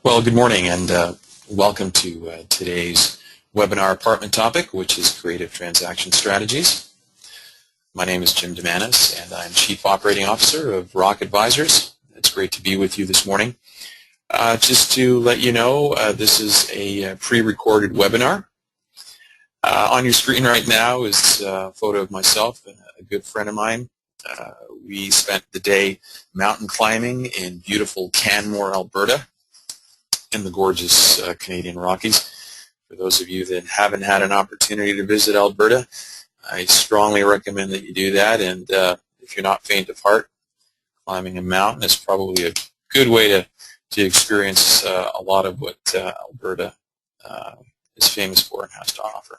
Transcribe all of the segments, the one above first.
Well, good morning and welcome to today's webinar apartment topic, which is creative transaction strategies. My name is Jim Dimanis and I'm Chief Operating Officer of Rock Advisors. It's great to be with you this morning. Just to let you know, this is a pre-recorded webinar. On your screen right now is a photo of myself and a good friend of mine. We spent the day mountain climbing in beautiful Canmore, Alberta, in the gorgeous Canadian Rockies. For those of you that haven't had an opportunity to visit Alberta, I strongly recommend that you do that. And if you're not faint of heart, climbing a mountain is probably a good way to experience a lot of what Alberta is famous for and has to offer.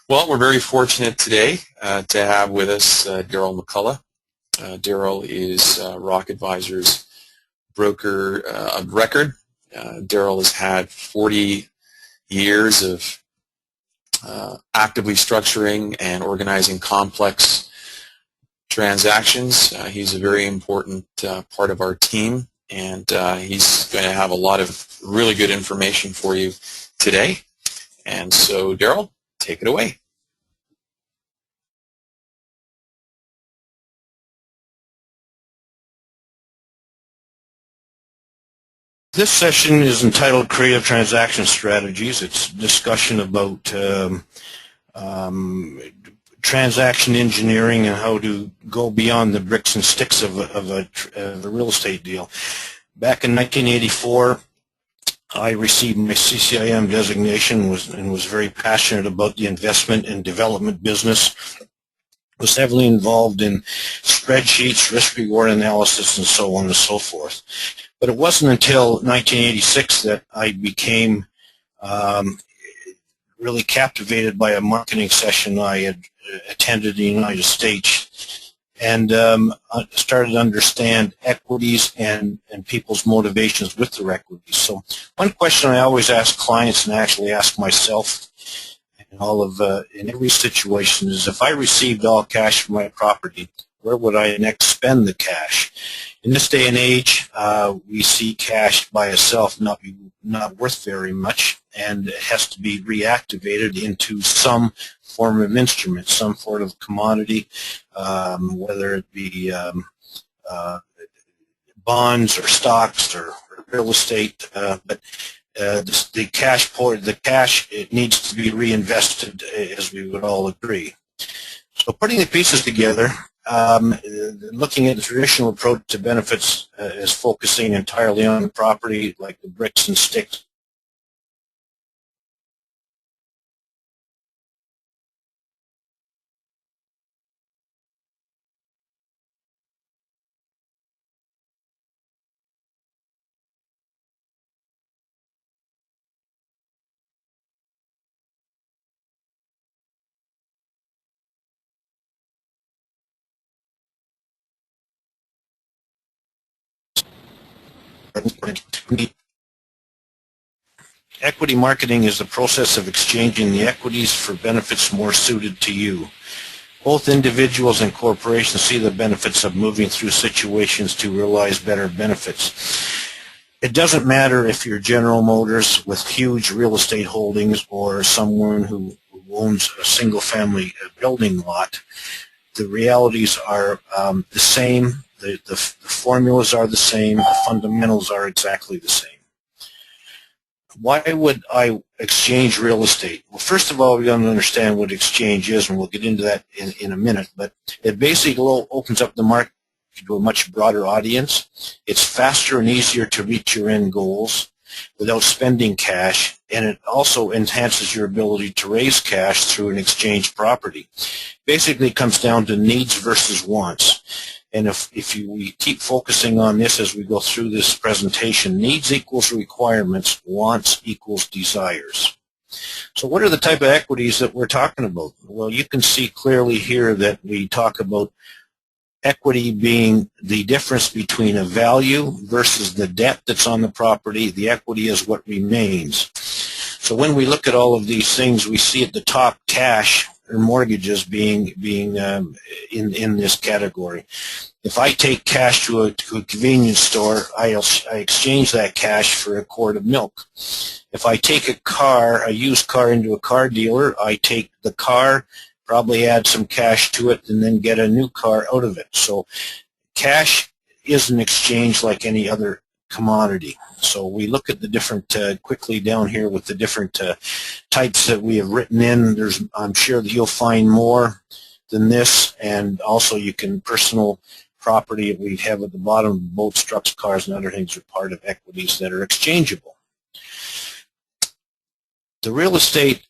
Well, we're very fortunate today to have with us Darryl McCullough. Darrell is Rock Advisors' broker of record. Darrell has had 40 years of actively structuring and organizing complex transactions. He's a very important part of our team, and he's going to have a lot of really good information for you today. And so, Darrell, take it away. This session is entitled Creative Transaction Strategies. It's a discussion about transaction engineering and how to go beyond the bricks and sticks of a real estate deal. Back in 1984, I received my CCIM designation and was very passionate about the investment and development business. Was heavily involved in spreadsheets, risk-reward analysis, and so on and so forth. But it wasn't until 1986 that I became really captivated by a marketing session I had attended in the United States, and started to understand equities and people's motivations with their equities. So one question I always ask clients and actually ask myself in every situation is, if I received all cash for my property, where would I next spend the cash? In this day and age, we see cash by itself not worth very much, and it has to be reactivated into some form of instrument, some sort of commodity, whether it be bonds or stocks or real estate. But the cash, it needs to be reinvested, as we would all agree. So putting the pieces together, looking at the traditional approach to benefits is focusing entirely on the property, like the bricks and sticks. Equity marketing is the process of exchanging the equities for benefits more suited to you. Both individuals and corporations see the benefits of moving through situations to realize better benefits. It doesn't matter if you're General Motors with huge real estate holdings or someone who owns a single-family building lot. The realities are the same. The formulas are the same. The fundamentals are exactly the same. Why would I exchange real estate? Well, first of all, we got to understand what exchange is, and we'll get into that in a minute. But it basically opens up the market to a much broader audience. It's faster and easier to reach your end goals without spending cash, and it also enhances your ability to raise cash through an exchange property. Basically, it comes down to needs versus wants. And if we keep focusing on this as we go through this presentation, needs equals requirements, wants equals desires. So what are the type of equities that we're talking about? Well, you can see clearly here that we talk about equity being the difference between a value versus the debt that's on the property. The equity is what remains. So when we look at all of these things, we see at the top cash or mortgages being in this category. If I take cash to a convenience store, I exchange that cash for a quart of milk. If I take a used car into a car dealer, I take the car, probably add some cash to it, and then get a new car out of it. So cash is an exchange like any other commodity. So we look at the different, quickly down here with the different types that we have written in. I'm sure that you'll find more than this, and also you can personal property that we have at the bottom, boats, trucks, cars, and other things are part of equities that are exchangeable. The real estate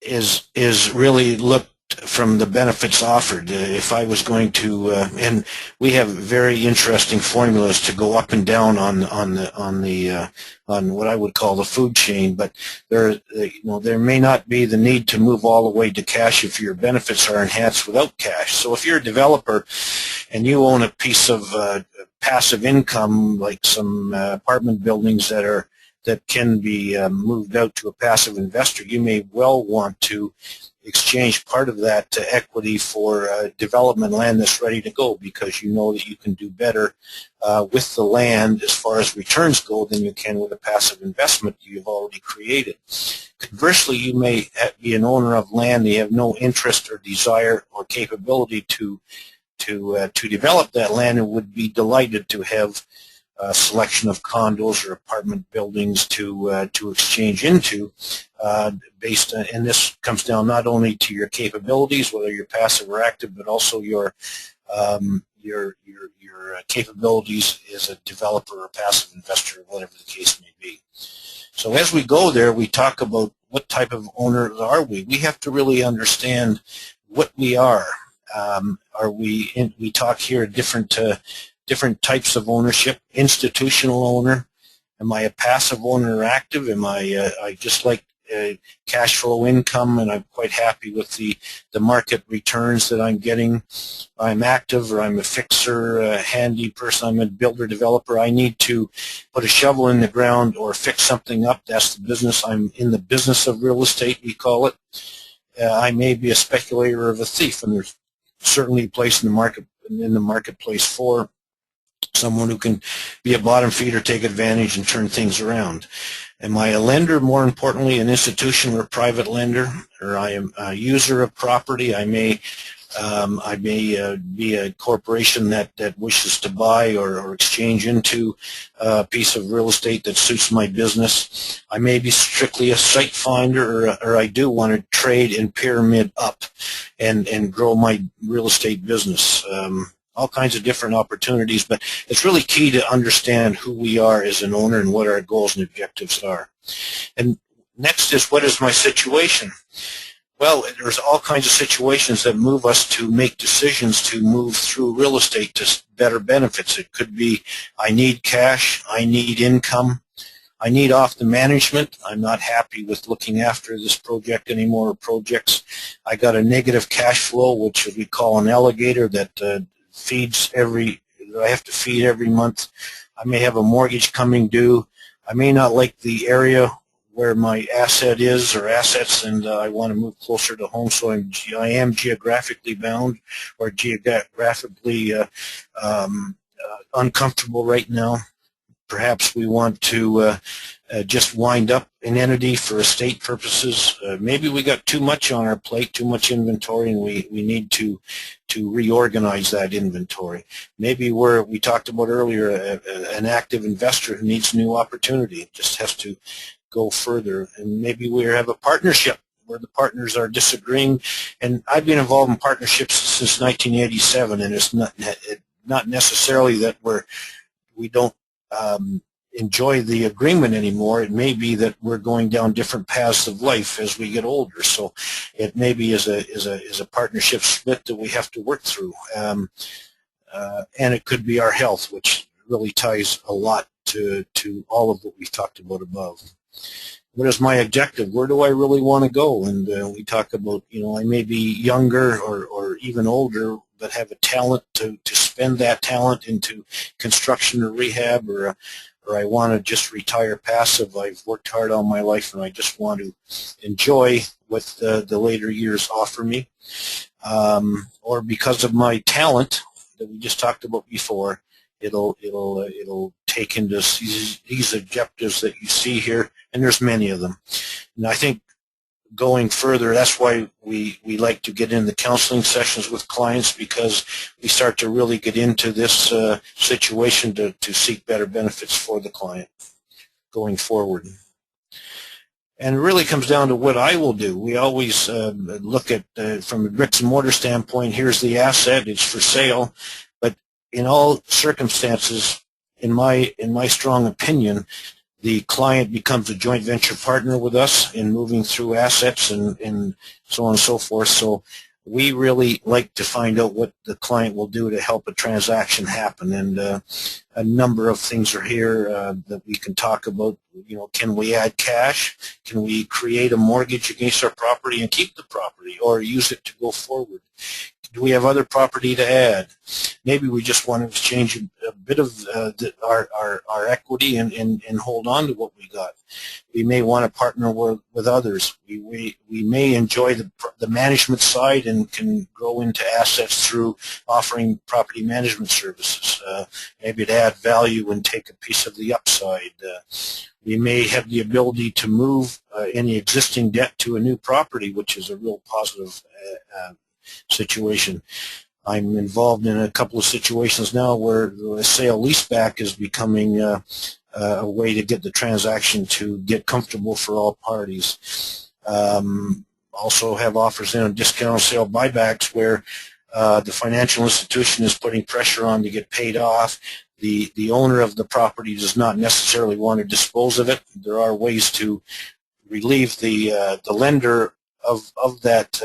is really looked from the benefits offered. If I was going to, and we have very interesting formulas to go up and down on what I would call the food chain, but there may not be the need to move all the way to cash if your benefits are enhanced without cash. So if you're a developer and you own a piece of passive income, like some apartment buildings that can be moved out to a passive investor, you may well want to exchange part of that to equity for development land that's ready to go, because you know that you can do better with the land as far as returns go than you can with a passive investment you've already created. Conversely, you may be an owner of land that you have no interest or desire or capability to develop that land, and would be delighted to have a selection of condos or apartment buildings to exchange into, based on, and this comes down not only to your capabilities, whether you're passive or active, but also your capabilities as a developer or passive investor, whatever the case may be. So as we go there, we talk about what type of owners are we. We have to really understand what we are. We talk here different types of ownership. Institutional owner. Am I a passive owner or active? Am I just like cash flow income, and I'm quite happy with the market returns that I'm getting? I'm active, or I'm a fixer, handy person. I'm a builder developer. I need to put a shovel in the ground or fix something up. That's the business. I'm in the business of real estate, we call it. I may be a speculator or a thief, and there's certainly a place in the marketplace for someone who can be a bottom feeder, take advantage, and turn things around. Am I a lender, more importantly, an institutional or private lender, or I am a user of property? I may be a corporation that wishes to buy or exchange into a piece of real estate that suits my business. I may be strictly a site finder, or I do want to trade and pyramid up and grow my real estate business. All kinds of different opportunities, but it's really key to understand who we are as an owner and what our goals and objectives are. And next is, what is my situation? Well, there's all kinds of situations that move us to make decisions to move through real estate to better benefits. It could be, I need cash, I need income, I need off the management. I'm not happy with looking after this project anymore, or projects. I got a negative cash flow, which we call an alligator, that I have to feed every month. I may have a mortgage coming due. I may not like the area where my asset is, or assets, and I want to move closer to home, so I am geographically bound, or geographically uncomfortable right now. Perhaps we want to just wind up an entity for estate purposes. Maybe we got too much on our plate, too much inventory, and we need to reorganize that inventory. Maybe we talked about earlier, an active investor who needs new opportunity. It just has to go further. And maybe we have a partnership where the partners are disagreeing. And I've been involved in partnerships since 1987, and it's not necessarily that we don't enjoy the agreement anymore. It may be that we're going down different paths of life as we get older. So it may be is a partnership split that we have to work through, and it could be our health, which really ties a lot to all of what we've talked about above. What is my objective? Where do I really want to go? And we talk about, I may be younger or even older, but have a talent to spend that talent into construction or rehab, or I want to just retire passive. I've worked hard all my life and I just want to enjoy what the later years offer me. Or because of my talent that we just talked about before, it'll take into these objectives that you see here, and there's many of them. And I think going further, that's why we like to get in the counseling sessions with clients, because we start to really get into this situation to seek better benefits for the client going forward. And it really comes down to what I will do. We always look at, from a bricks and mortar standpoint, here's the asset, it's for sale. But in all circumstances, in my strong opinion, the client becomes a joint venture partner with us in moving through assets and so on and so forth. So we really like to find out what the client will do to help a transaction happen. And a number of things are here that we can talk about. You know, can we add cash? Can we create a mortgage against our property and keep the property, or use it to go forward? Do we have other property to add? Maybe we just want to exchange a bit of our equity and hold on to what we got. We may want to partner with others. We may enjoy the management side and can grow into assets through offering property management services. Maybe to add value and take a piece of the upside. We may have the ability to move any existing debt to a new property, which is a real positive situation. I'm involved in a couple of situations now where the sale leaseback is becoming a way to get the transaction to get comfortable for all parties. Also have offers in on discount sale buybacks where the financial institution is putting pressure on to get paid off. The owner of the property does not necessarily want to dispose of it. There are ways to relieve the lender of that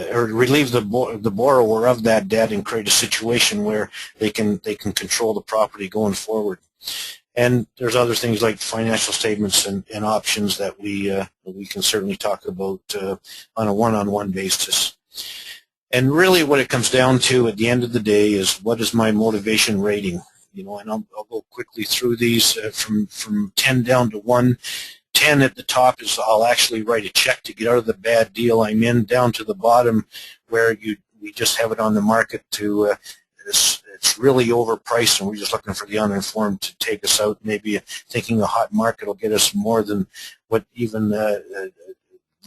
or relieve the borrower of that debt and create a situation where they can control the property going forward. And there's other things like financial statements and options that we can certainly talk about on a one-on-one basis. And really what it comes down to at the end of the day is, what is my motivation rating? You know, and I'll go quickly through these from 10 down to 1. 10 at the top is I'll actually write a check to get out of the bad deal I'm in, down to the bottom where we just have it on the market to it's really overpriced and we're just looking for the uninformed to take us out, maybe thinking a hot market will get us more than what even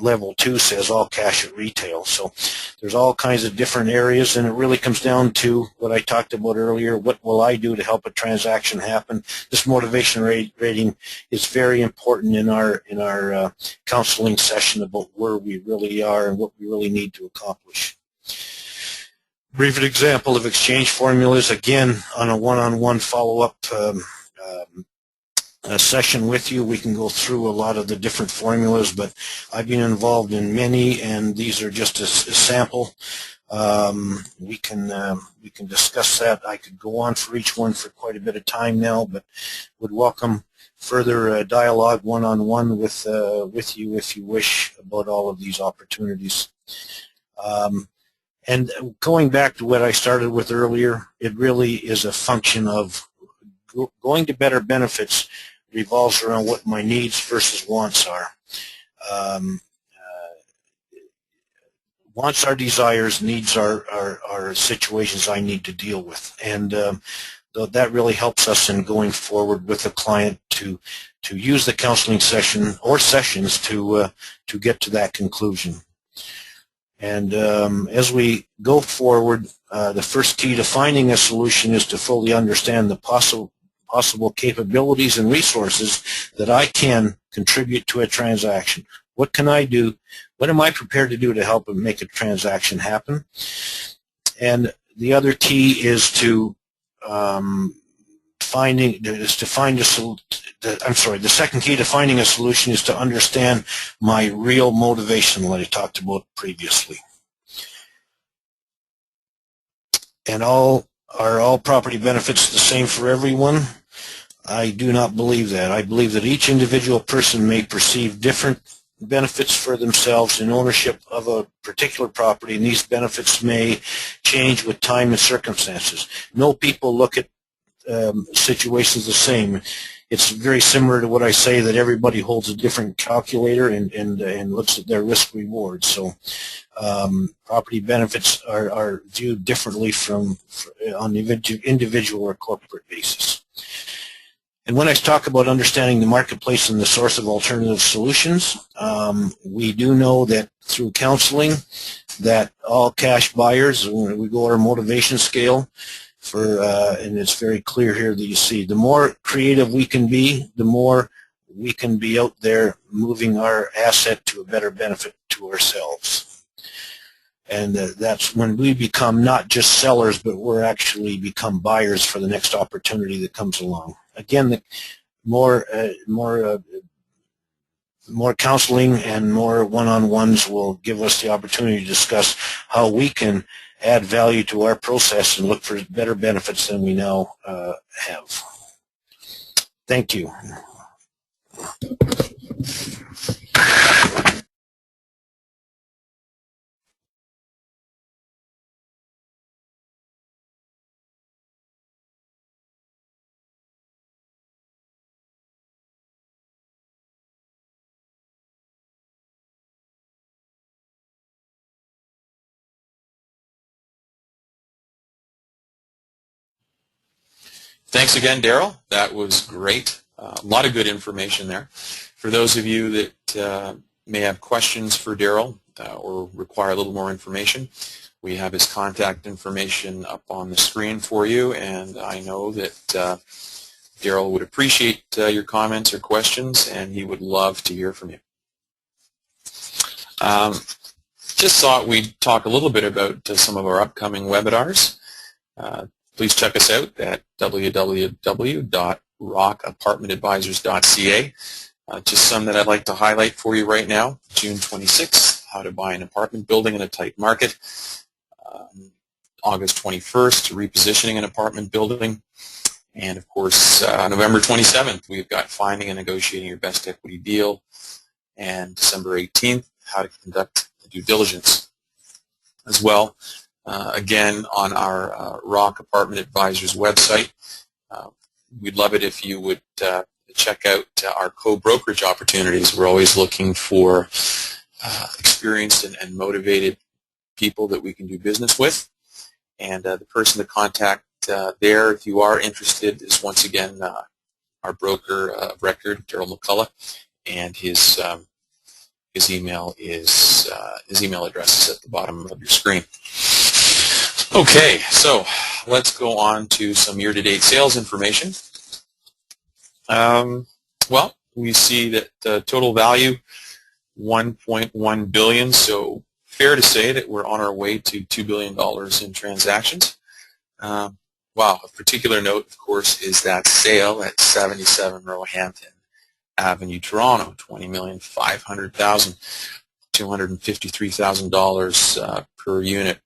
level 2 says, all cash at retail. So there's all kinds of different areas, and it really comes down to what I talked about earlier. What will I do to help a transaction happen? This motivation rating is very important in our counseling session about where we really are and what we really need to accomplish. Brief example of exchange formulas, again, on a one-on-one follow-up session with you. We can go through a lot of the different formulas, but I've been involved in many, and these are just a sample. We can discuss that. I could go on for each one for quite a bit of time now, but would welcome further dialogue one-on-one with you if you wish about all of these opportunities. And going back to what I started with earlier, it really is a function of going to better benefits revolves around what my needs versus wants are. Wants are desires, needs are situations I need to deal with, and that really helps us in going forward with a client to use the counseling session or sessions to get to that conclusion. And as we go forward, the first key to finding a solution is to fully understand the possible capabilities and resources that I can contribute to a transaction. What can I do? What am I prepared to do to help make a transaction happen? And the other key is to the second key to finding a solution is to understand my real motivation that I talked about previously. And are all property benefits the same for everyone? I do not believe that. I believe that each individual person may perceive different benefits for themselves in ownership of a particular property, and these benefits may change with time and circumstances. No people look at situations the same. It's very similar to what I say, that everybody holds a different calculator and looks at their risk reward. So property benefits are viewed differently on the individual or corporate basis. And when I talk about understanding the marketplace and the source of alternative solutions, we do know that through counseling that all cash buyers, when we go our motivation scale, and it's very clear here that you see, the more creative we can be, the more we can be out there moving our asset to a better benefit to ourselves. And that's when we become not just sellers, but we're actually become buyers for the next opportunity that comes along. Again, the more counseling and more one-on-ones will give us the opportunity to discuss how we can add value to our process and look for better benefits than we now have. Thank you. Thanks again, Darrell. That was great. A lot of good information there. For those of you that may have questions for Darrell or require a little more information, we have his contact information up on the screen for you, and I know that Darrell would appreciate your comments or questions, and he would love to hear from you. Just thought we'd talk a little bit about some of our upcoming webinars. Please check us out at www.rockapartmentadvisors.ca. Just some that I'd like to highlight for you right now. June 26th, how to buy an apartment building in a tight market. August 21st, repositioning an apartment building. And of course, November 27th, we've got finding and negotiating your best equity deal. And December 18th, how to conduct due diligence. As well, again, on our Rock Apartment Advisors website, we'd love it if you would check out our co-brokerage opportunities. We're always looking for experienced and motivated people that we can do business with. And the person to contact there, if you are interested, is once again our broker of record, Darryl McCullough, and his email address is at the bottom of your screen. Okay, so let's go on to some year-to-date sales information. Well, we see that total value $1.1 billion, so fair to say that we're on our way to $2 billion in transactions. Wow, a particular note, of course, is that sale at 77 Roehampton Avenue, Toronto, $20,500,000, $253,000 per unit.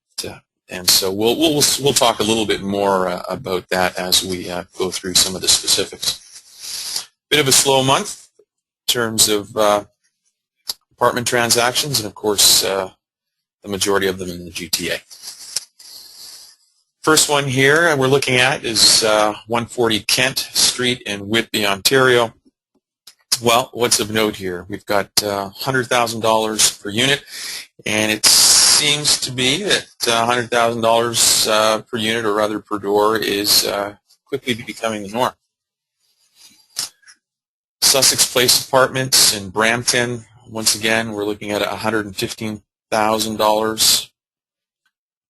And so we'll talk a little bit more about that as we go through some of the specifics. Bit of a slow month in terms of apartment transactions, and of course the majority of them in the GTA. First one here we're looking at is 140 Kent Street in Whitby, Ontario. Well, what's of note here? We've got $100,000 per unit, and it seems to be that $100,000 per unit, or rather per door, is quickly becoming the norm. Sussex Place Apartments in Brampton, once again, we're looking at $115,000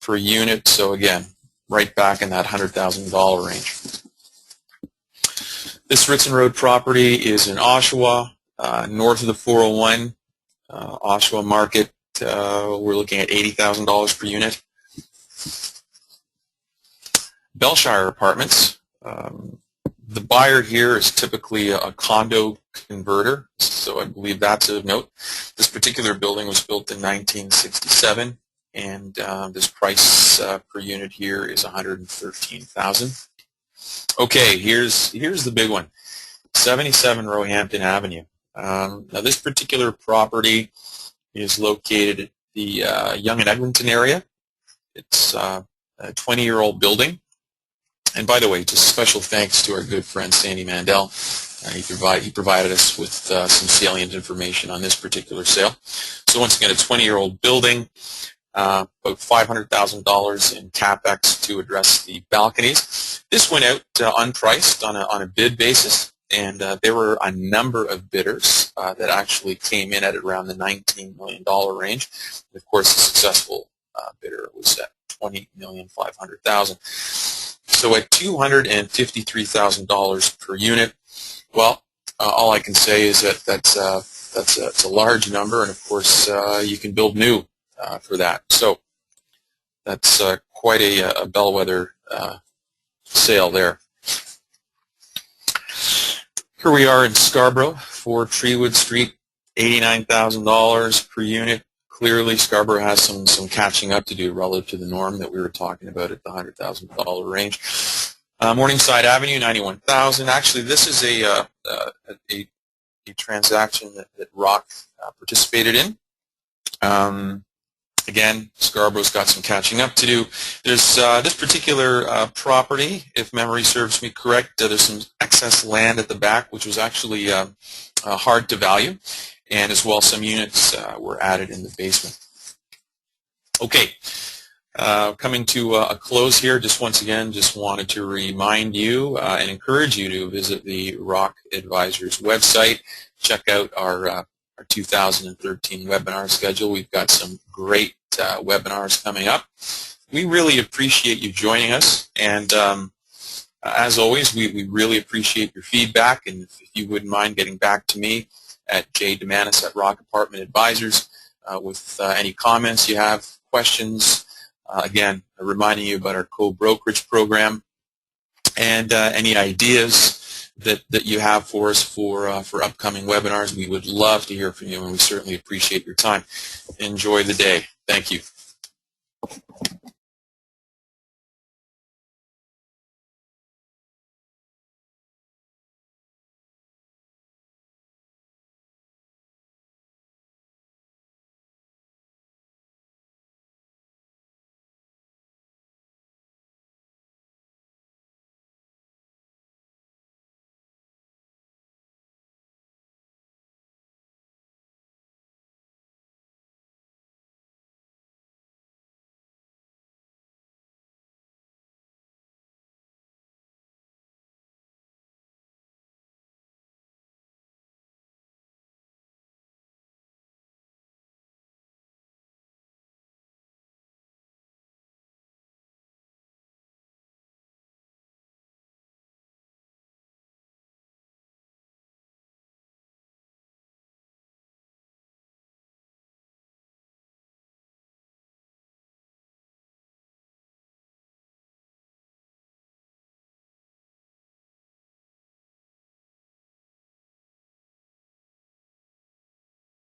per unit, so again, right back in that $100,000 range. This Ritson Road property is in Oshawa, north of the 401, Oshawa Market. We're looking at $80,000 per unit. Shire Apartments. The buyer here is typically a condo converter, so I believe that's of note. This particular building was built in 1967, and this price per unit here is $113,000. Okay, here's the big one. 77 Roehampton Avenue. Now this particular property is located at the Yonge and Eglinton area. It's a 20-year-old building. And by the way, just special thanks to our good friend Sandy Mandel. He provided us with some salient information on this particular sale. So once again, a 20-year-old building, about $500,000 in CapEx to address the balconies. This went out unpriced on a bid basis, and there were a number of bidders that actually came in at around the $19 million range. And of course, the successful bidder was at $20,500,000. So at $253,000 per unit, well, all I can say is that that's a large number, and of course you can build new for that. So that's quite a bellwether sale there. Here we are in Scarborough for Treewood Street, $89,000 per unit. Clearly, Scarborough has some catching up to do relative to the norm that we were talking about at the $100,000 range. Morningside Avenue, $91,000. Actually, this is a transaction that Rock participated in. Again, Scarborough's got some catching up to do. There's this particular property, if memory serves me correct, there's some excess land at the back, which was actually hard to value, and as well some units were added in the basement. Okay, coming to a close here, just once again, just wanted to remind you and encourage you to visit the Rock Advisors website. Check out our 2013 webinar schedule. We've got some great webinars coming up. We really appreciate you joining us, and as always, we really appreciate your feedback, and if you wouldn't mind getting back to me at Dimanis at Rock Apartment Advisors with any comments you have, questions, again, reminding you about our co-brokerage program, and any ideas that you have for us for upcoming webinars. We would love to hear from you, and we certainly appreciate your time. Enjoy the day. Thank you.